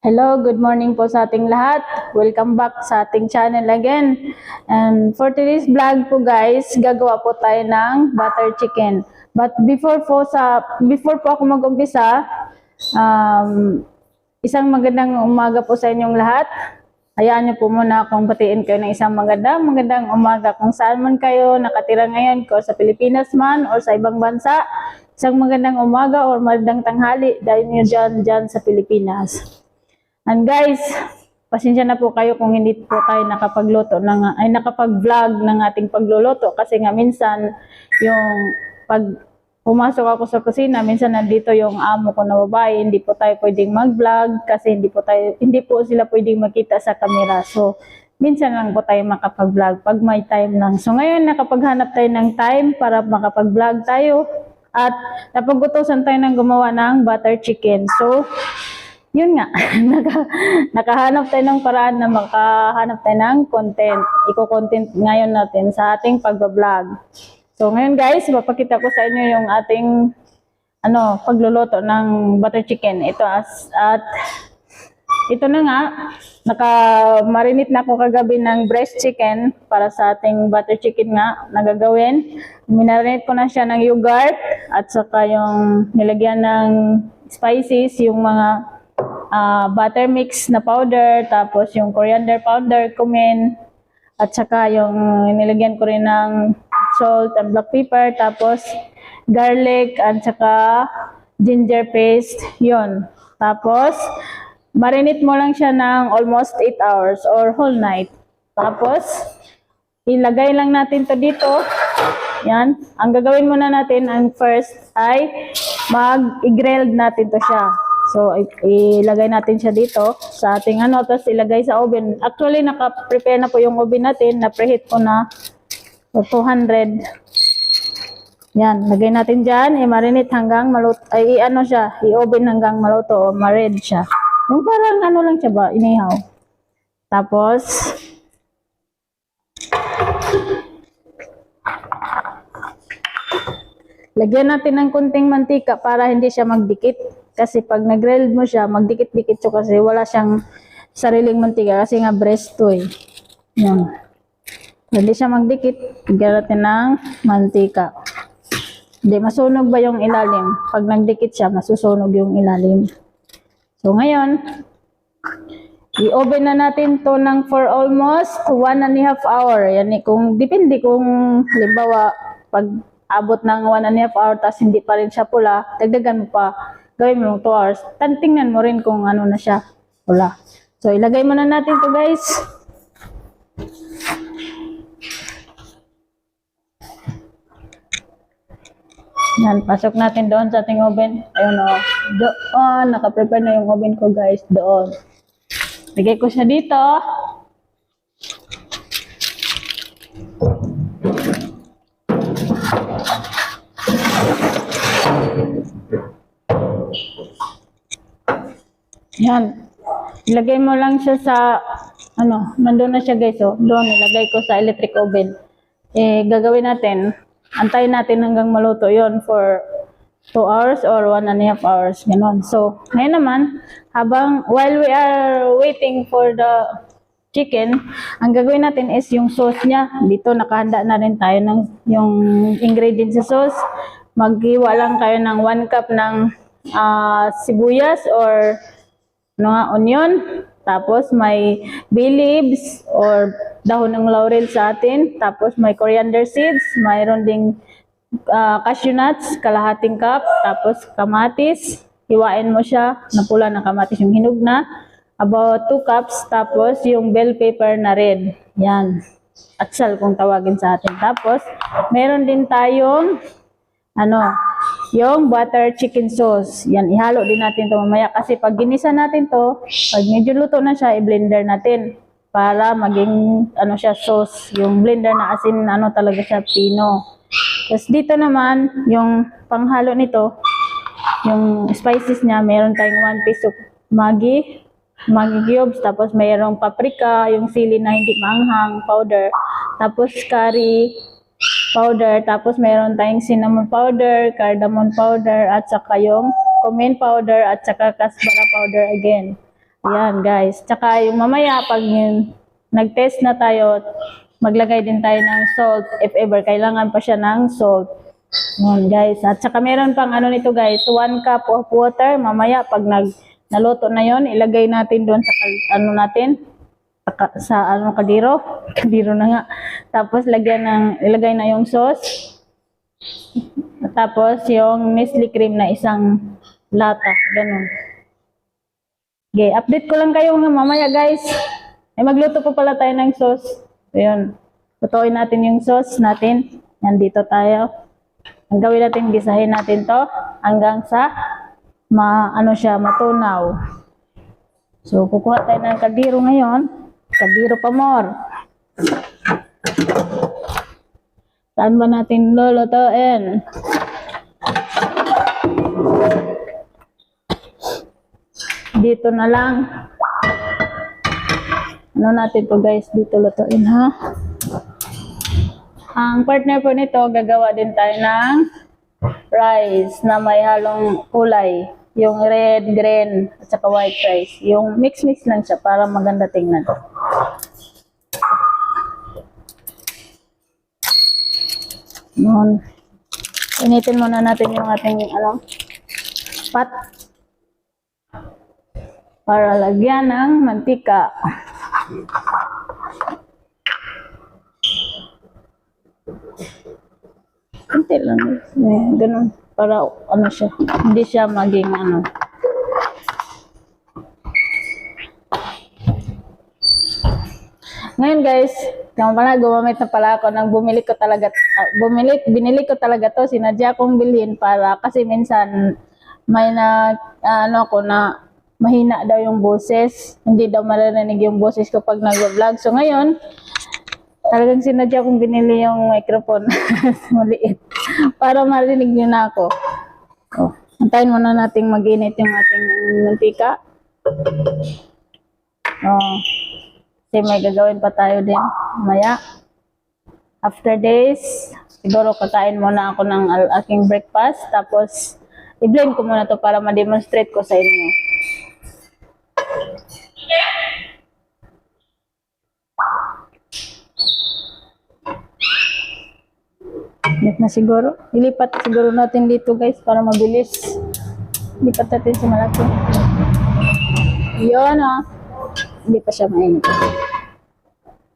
Hello, good morning po sa ating lahat. Welcome back sa ating channel again. And for today's vlog po guys, gagawa po tayo ng butter chicken. But before po ako mag-umpisa, isang magandang umaga po sa inyong lahat. Hayaan niyo po muna akong batiin kayo ng isang magandang umaga kung saan man kayo nakatira ngayon, ko sa Pilipinas man or sa ibang bansa. Isang magandang umaga or magandang tanghali dahil niyo dyan sa Pilipinas. And guys, pasensya na po kayo kung hindi po tayo nakapag-vlog ng ating pagluluto kasi nga minsan yung pag pumasok ako sa kusina, minsan nandito yung amo ko na babae, hindi po tayo pwedeng mag-vlog kasi hindi po sila pwedeng makita sa camera. So, minsan lang po tayo makapag-vlog pag may time lang. So, ngayon nakapaghanap tayo ng time para makapag-vlog tayo at napagutusan tayo ng gumawa ng butter chicken. So, yun nga, nakahanap tayo ng paraan na makahanap tayo ng content. Iko-content ngayon natin sa ating pag-vlog. So ngayon guys, papakita ko sa inyo yung ating pagluluto ng butter chicken. At ito na nga, naka-marinate na ako kagabi ng breast chicken para sa ating butter chicken nga na gagawin. Minarinate ko na siya ng yogurt at saka yung nilagyan ng spices, yung mga butter mix na powder, tapos yung coriander powder, cumin, at saka yung nilagyan ko rin ng salt and black pepper, tapos garlic, at saka ginger paste, yun. Tapos, marinate mo lang siya ng almost 8 hours or whole night. Tapos, ilagay lang natin to dito. Yan. Ang gagawin muna natin, ang first ay mag-grill natin to siya. So, ilagay natin siya dito sa ating tapos ilagay sa oven. Actually, naka-prepare na po yung oven natin. Na-preheat ko na 200. Yan, lagay natin dyan. I-marinate hanggang maluto. I-oven hanggang maluto o ma-red siya. Yung parang lang siya ba? Inihaw. Tapos, lagyan natin ng kunting mantika para hindi siya magdikit. Kasi pag nag-grilled mo siya, magdikit-dikit siya kasi wala siyang sariling mantika. Kasi nga breast to eh. Yan. Hindi siya magdikit, lagyan natin ng mantika. Hindi, masunog ba yung ilalim? Pag nagdikit siya, masusunog yung ilalim. So ngayon, i-oven na natin to ng for almost 1.5 hour. Yan eh, depende kung halimbawa, pag abot ng 1.5 hour tapos hindi pa rin siya pula, dagdagan mo pa. Gawin mo 2 hours. Tingnan mo rin kung ano na siya. Wala. So, ilagay muna natin to guys. Yan. Pasok natin doon sa ating oven. Ayun o. Doon. Naka-prepare na yung oven ko guys. Doon. Lagay ko siya dito. Yan. Ilagay mo lang siya sa, nandun na siya guys, oh. Doon, ilagay ko sa electric oven. Gagawin natin, antayin natin hanggang maluto yon for 2 hours or 1.5 hours, gano'n. So, ngayon naman, while we are waiting for the chicken, ang gagawin natin is yung sauce niya. Dito, nakahanda na rin tayo ng yung ingredients sa sauce. Maghiwa lang kayo ng 1 cup ng sibuyas or onion, tapos may bay leaves or dahon ng laurel sa atin, tapos may coriander seeds, mayroon ding cashew nuts, kalahating cup, tapos kamatis, hiwain mo siya, napula ng kamatis yung hinog na, about 2 cups, tapos yung bell pepper na red, yan, atsal kung tawagin sa atin. Tapos, meron din tayong yung butter chicken sauce. Yan, ihalo din natin to mamaya kasi pag ginisa natin to, pag medyo luto na siya, i-blender natin para maging siya sauce. Yung blender na asin talaga siya pino. Tapos dito naman, yung panghalo nito, yung spices niya, meron tayong 1 piece of Maggi cubes, tapos mayroong paprika, yung sili na hindi maanghang powder, tapos curry powder, tapos meron tayong cinnamon powder, cardamom powder, at saka yung cumin powder, at saka kasbara powder again. Yan guys. Tsaka yung mamaya pag nag-test na tayo, maglagay din tayo ng salt if ever kailangan pa siya ng salt. Yan guys. At saka meron pang ano nito guys, 1 cup of water. Mamaya pag naluto na yon, ilagay natin doon sa ano natin, sa ano kadiro. Kadiro na nga. Tapos ilagay na yung sauce. Tapos yung Nestle cream na isang lata. Ganun. Okay, update ko lang kayo mamaya guys. Magluto pa pala tayo ng sauce. Ayun. Tutuin natin yung sauce natin. Yan, dito tayo. Ang gawin natin, gisahin natin to hanggang sa matunaw. So, kukuha tayo ng kadiro ngayon. Kadiro pa more. Saan ba natin lulutuin? Dito na lang. Ano natin to guys, dito lutuin ha. Ang partner po nito, gagawa din tayo ng rice na may halong kulay. Yung red, green, at saka white rice. Yung mix-mix lang siya para maganda tingnan. Noon. Initin muna natin yung ating pot para lagyan ng mantika. Kunti lang. Ganun. Para siya. Hindi siya maging Ngayon guys, gumamit na pala ako ng binili ko talaga to, sinadya kong bilhin para kasi minsan may ako na mahina daw yung boses, hindi daw maririnig yung boses ko pag nag-vlog. So ngayon, talagang sinadya kong binili yung microphone maliit para marinig niyo na ako. Antayin muna nating mag-init yung ating mantika. Kasi may gagawin pa tayo din maya. After days, siguro kakain muna ako ng aking breakfast. Tapos, i-blend ko muna to para ma-demonstrate ko sa inyo. Init na siguro. Ilipat siguro natin dito guys para mabilis. Lipat natin sa malaki. Yun hindi pa siya mainit.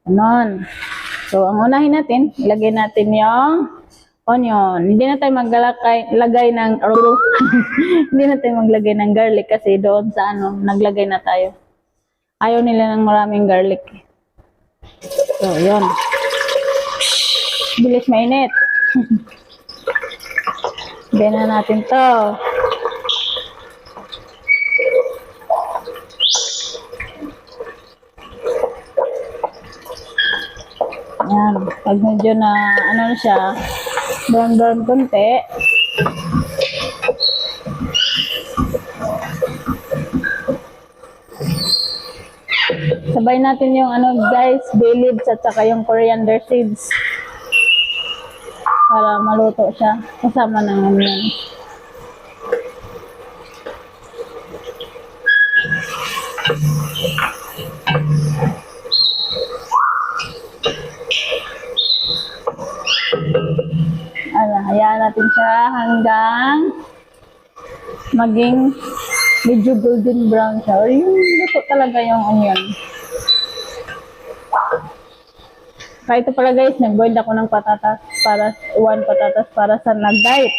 Ganon. So, ang unahin natin, ilagay natin yung onion. Hindi na tayo maglagay ng hindi na tayo maglagay ng garlic kasi doon sa naglagay na tayo. Ayaw nila ng maraming garlic. So, yun. Bilis mainit. Hindi na natin to. Yan. Pag medyo na, siya, brown konti. Sabay natin yung guys, bay leaves at saka yung coriander seeds. Para maluto siya. Kasama ng yan. Hayaan natin siya hanggang maging medyo golden brown siya. Or yung luto talaga yung onion. Kaya ito pala guys, nag-boil ako ng patatas para sa nag-diet.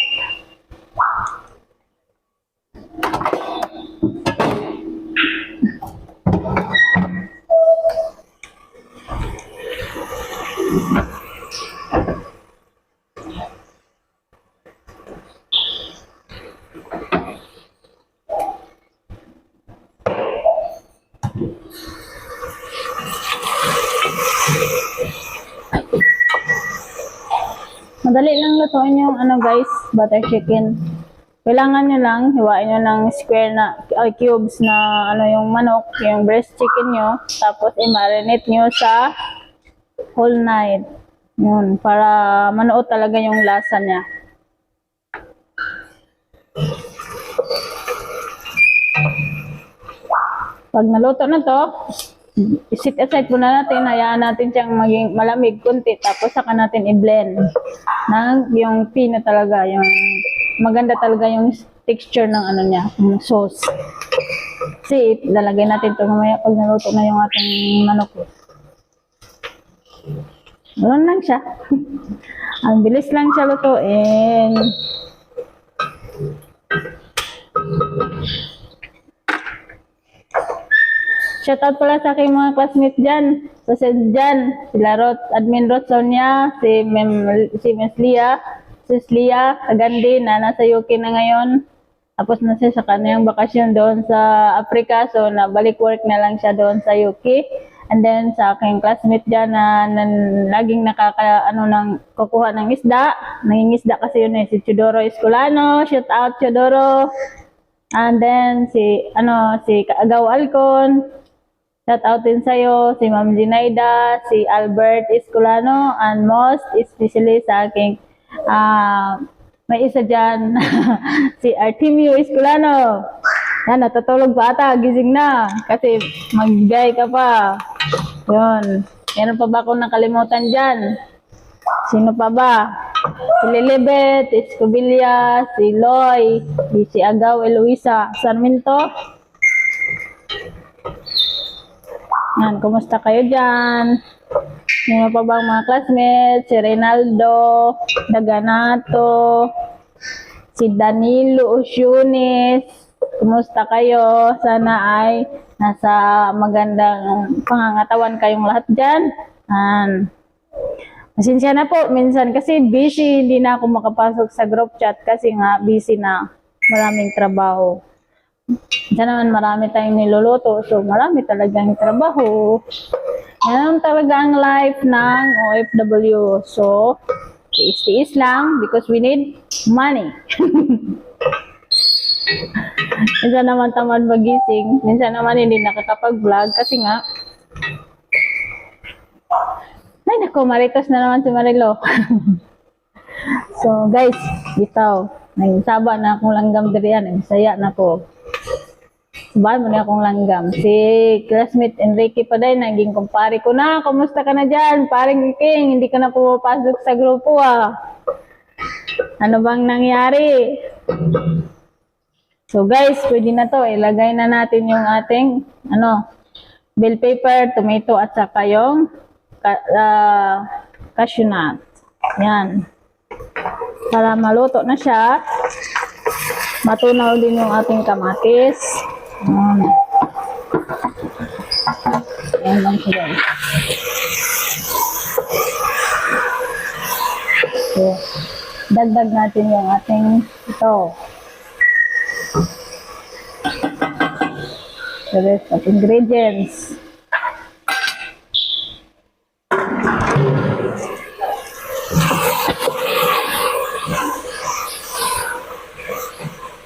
Madali lang lutuin yung guys, butter chicken. Kailangan nyo lang, hiwain nyo ng square na, cubes na yung manok, yung breast chicken nyo. Tapos i-marinate nyo sa whole night. Yun, para manuot talaga yung lasa niya. Pag naluto na to, i-set aside muna natin, hayaan natin siyang maging malamig kunti, tapos saka natin i-blend ng yung pino talaga, yung maganda talaga yung texture ng ano niya, yung sauce. Kasi lalagay natin ito mamaya pag naluto na yung ating manok. Ganun lang siya. Ang bilis lang siya lutuin. Shoutout pala sa aking mga classmates dyan. So, dyan, sila Admin Rot Sonia, si Miss Lia, Sis Lia Agandi na nasa UK na ngayon. Tapos na siya sa kanyang bakasyon doon sa Africa. So, nabalik work na lang siya doon sa UK. And then, sa aking classmate dyan na laging kukuha ng isda. Nangingisda kasi yun si Chodoro Escolano. Shoutout Chodoro. And then, si Kaagaw Alcon. Shout out din sa'yo, si Ma'am Zinaida, si Albert Escolano, and most especially sa aking may isa dyan, si Artemio Escolano. Yan, natutulog pa ata, gising na, kasi mag-gay ka pa. Yun. Meron pa ba akong nakalimutan dyan? Sino pa ba? Si Lilibet, Escobilla, si Loy, si Agaw Eloisa Sarmiento. Yan, kumusta kayo dyan? Sino pa bang mga classmates? Si Reynaldo Daganato, si Danilo Usyunis. Kumusta kayo? Sana ay nasa magandang pangangatawan kayong lahat dyan. Pasensya na po, minsan kasi busy, hindi na ako makapasok sa group chat kasi nga busy na, maraming trabaho. Diyan naman marami tayong niluluto, so marami talagang trabaho. Yan talaga ang life ng OFW. So, tiis-tiis lang because we need money. Minsan naman tamad magising, minsan naman hindi nakakapag-vlog kasi nga ay naku, maritos na naman si Marilo. So guys, bitaw, nagsaba na akong langgam diri yan, nagsaya na ko. Sabahan mo na akong langgam. Si classmate Enrique pa din, naging kumpare ko na. Kumusta ka na dyan? Paring King, hindi ka na pumapasok sa grupo ah. Ano bang nangyari? So guys, pwede na to. Ilagay na natin yung ating bell pepper, tomato at saka yung cashew nut. Yan. Para maluto na siya, matunaw din yung ating kamatis. Yan lang siya guys. So, dagdag natin yung ating ito. The rest of ingredients.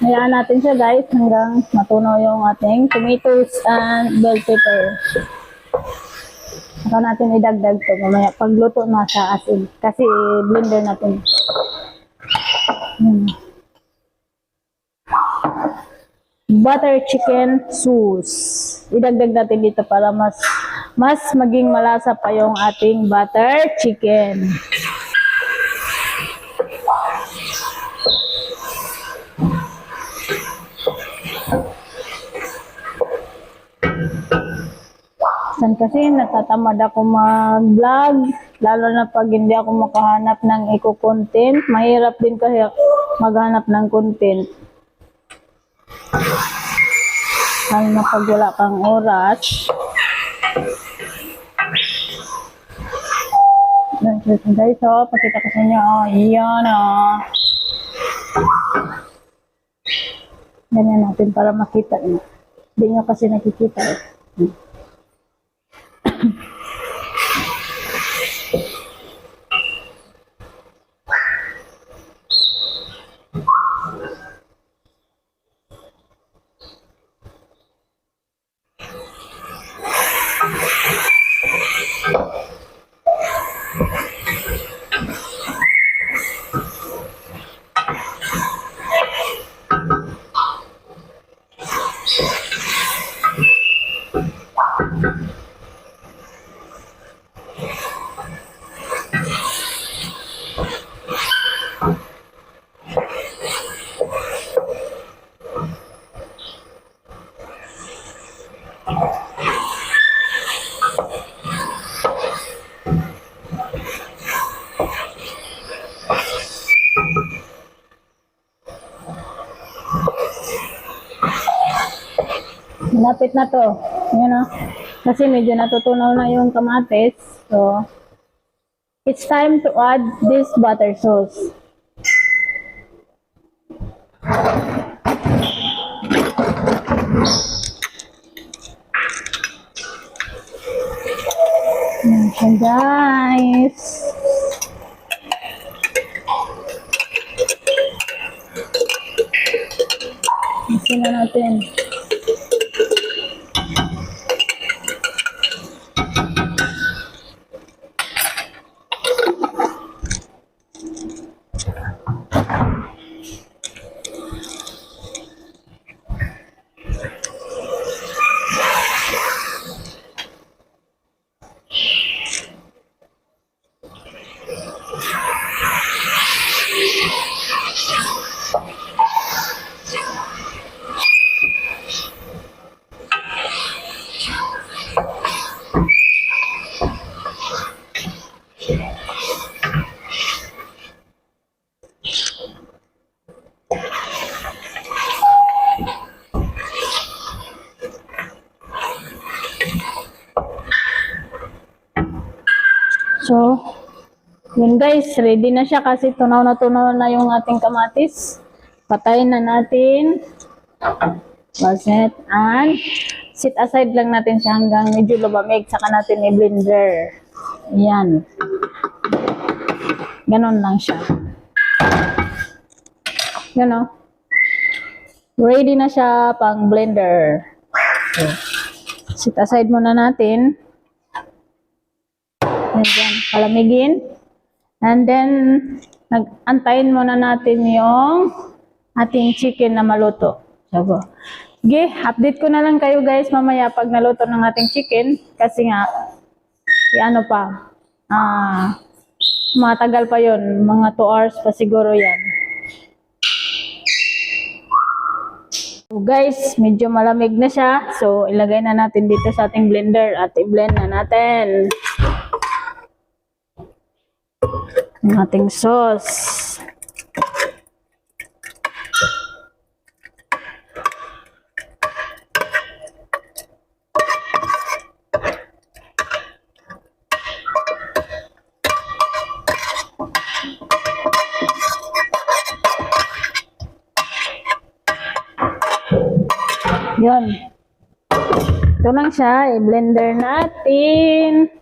Hayaan natin siya guys hanggang matunaw yung ating tomatoes and bell pepper. Saka natin idagdag ito mamaya pagluto na sa asin kasi blender natin. Butter chicken sauce. Idagdag natin dito para mas maging malasa pa yung ating butter chicken. Kasi natatamad ako mag-vlog, lalo na pag hindi ako makahanap ng eco-content. Mahirap din kasi maghanap ng content. Lalo na pag wala kang oras. Guys, pakita ko sa inyo. Yan ganyan natin para makita. Hindi nyo kasi nakikita. Malapit na to. Yun o. Kasi medyo natutunaw na yung kamatis. So, it's time to add this butter sauce. Yan guys. Mixin na natin. So, yun guys, ready na siya kasi tunaw na yung ating kamatis. Patayin na natin. Baset and sit aside lang natin siya hanggang medyo lumamig. Saka natin i-blender. Yan. Ganon lang siya. Yun o. Ready na siya pang blender. So, sit aside muna natin. Yan, palamigin. And then, antayin muna natin yung ating chicken na maluto. So, okay, update ko na lang kayo guys mamaya pag naluto ng ating chicken. Kasi nga, ano pa, matagal pa yon, mga 2 hours pa siguro yan. So guys, medyo malamig na siya. So, ilagay na natin dito sa ating blender at i-blend na natin ang ating sauce. Yun. Ito lang siya. I-blender natin.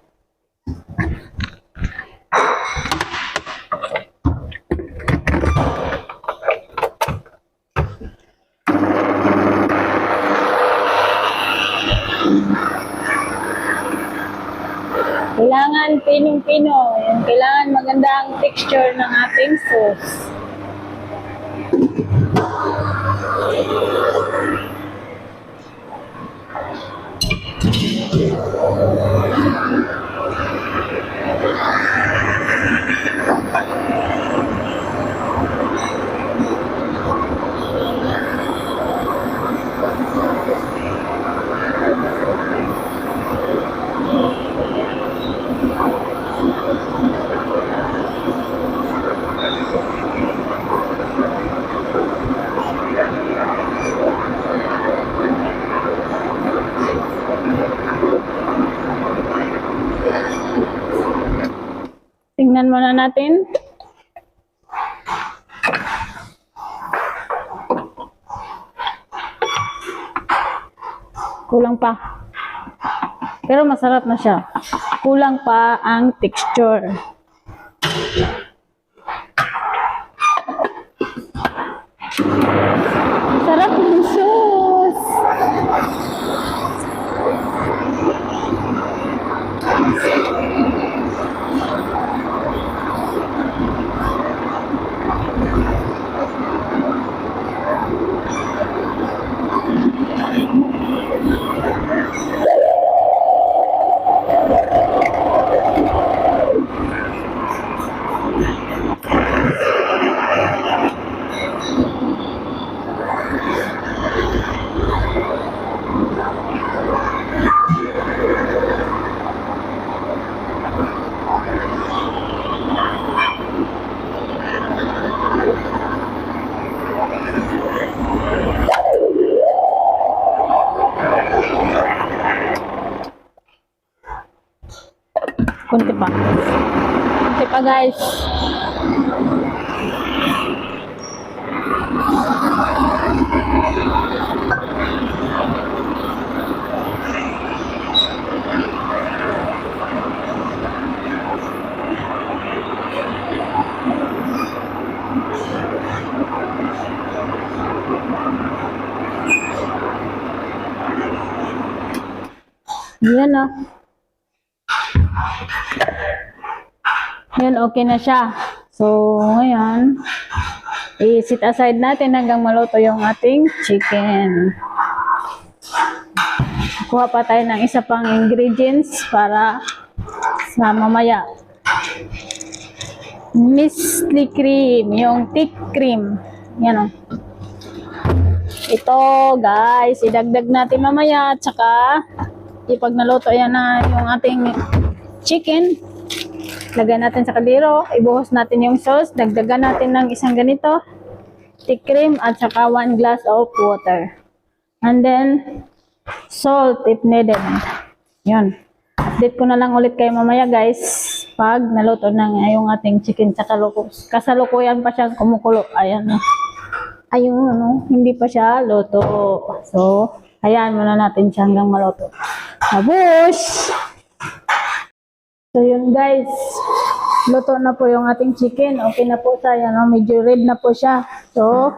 Kailangan pinong-pino. Kailangan maganda ang texture ng ating sauce. Tingnan muna natin. Kulang pa. Pero masarap na siya. Kulang pa ang texture. Sarap ng sauce. pa guys. Yan o. Yan, okay na siya. So, ngayon, i-set aside natin hanggang maluto yung ating chicken. Kuha pa tayo ng isa pang ingredients para sa mamaya. Misli cream, yung thick cream. Yan o. Ito, guys, idagdag natin mamaya at saka ipag naluto yan na yung ating chicken, lagay natin sa kaldero, ibuhos natin yung sauce, dagdagan natin ng isang ganito, thick cream, at saka 1 glass of water. And then, salt if needed. Yun. Update ko na lang ulit kayo mamaya guys, pag naluto na yung ating chicken sa kasalukuyan pa siyang kumukulo. Ayan. Ayun, ano, hindi pa siya luto. So, hayaan muna natin siya hanggang maluto. Tapos, so yun guys, luto na po yung ating chicken. Okay na po siya, yan, medyo red na po siya. So,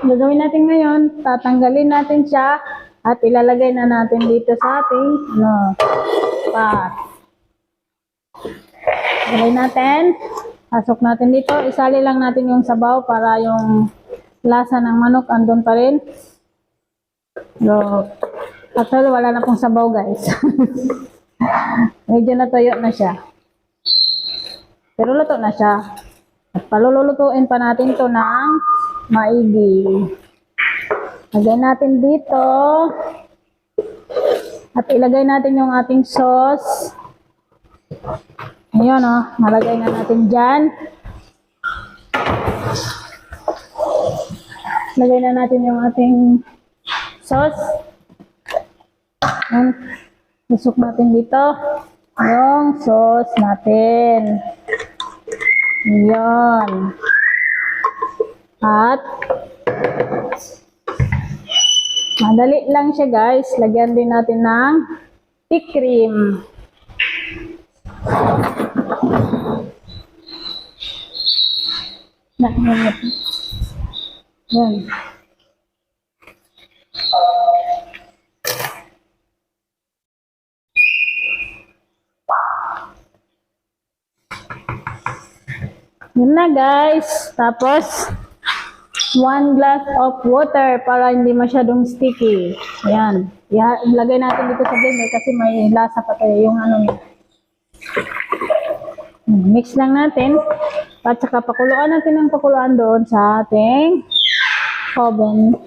gagawin natin ngayon, tatanggalin natin siya at ilalagay na natin dito sa ating pot. Ilagay natin, pasok natin dito, isali lang natin yung sabaw para yung lasa ng manok andun pa rin. So, actually, wala na pong sabaw, guys. Medyo natuyo na siya. Pero luto na siya. At palulutuin pa natin to ng maigi. Lagay natin dito. At ilagay natin yung ating sauce. Ayan, oh. Nalagay na natin dyan. Lagay na natin yung ating sauce. Ayan. Isok natin dito yung sauce natin. Ayan. At madali lang siya guys. Lagyan din natin ng thick cream. Yan. Yun na guys. Tapos 1 glass of water para hindi masyadong sticky. Ayan. Ilagay natin dito sa blender kasi may lasa pa tayo yung ano niya. Mix lang natin. At saka pakuluan natin ng pakuluan doon sa ating oven.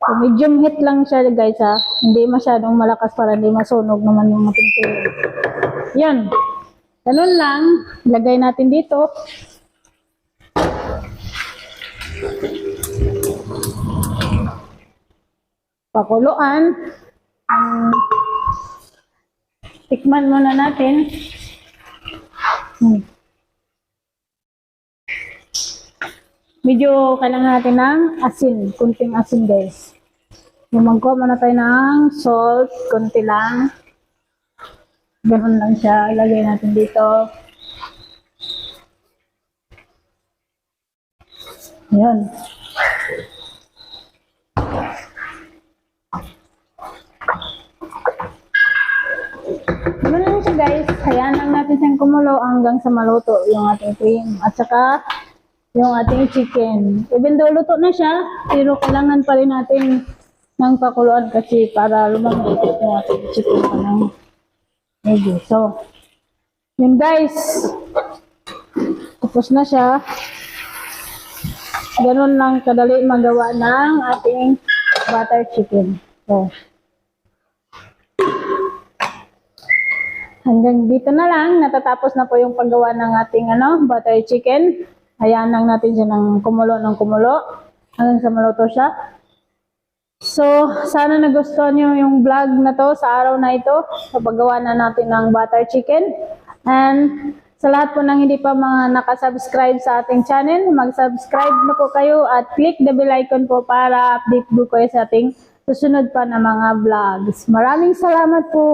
So, medium heat lang siya guys ha. Hindi masyadong malakas para hindi masunog naman yung ating tuloy. Yan. Ganun lang. Lagay natin dito. Pakuluan. Tikman muna natin. Medyo kailangan natin ng asin. Kunting asin guys. Magkuha muna tayo ng salt. Kunti lang. Ganun lang siya. Ilagay natin dito. Ayan. Ganun lang siya guys. Hayaan lang natin siyang kumulo hanggang sa maluto yung ating cream. At saka yung ating chicken. Even though luto na siya, pero kailangan pa rin natin ng pakuluan kasi para lumambot yung ating chicken pa ng medyo. So, yun guys. Tapos na siya. Ganun lang kadali magawa ng ating butter chicken. So, hanggang dito na lang. Natatapos na po yung paggawa ng ating butter chicken. Hayaan lang natin siya ng kumulo hanggang sa maluto siya. So, sana nagustuhan nyo yung vlog na to sa araw na ito. Papagawa na natin ng butter chicken. And sa lahat po ng hindi pa mga nakasubscribe sa ating channel, mag-subscribe na po kayo at click the bell icon po para update po kayo sa ating susunod pa na mga vlogs. Maraming salamat po!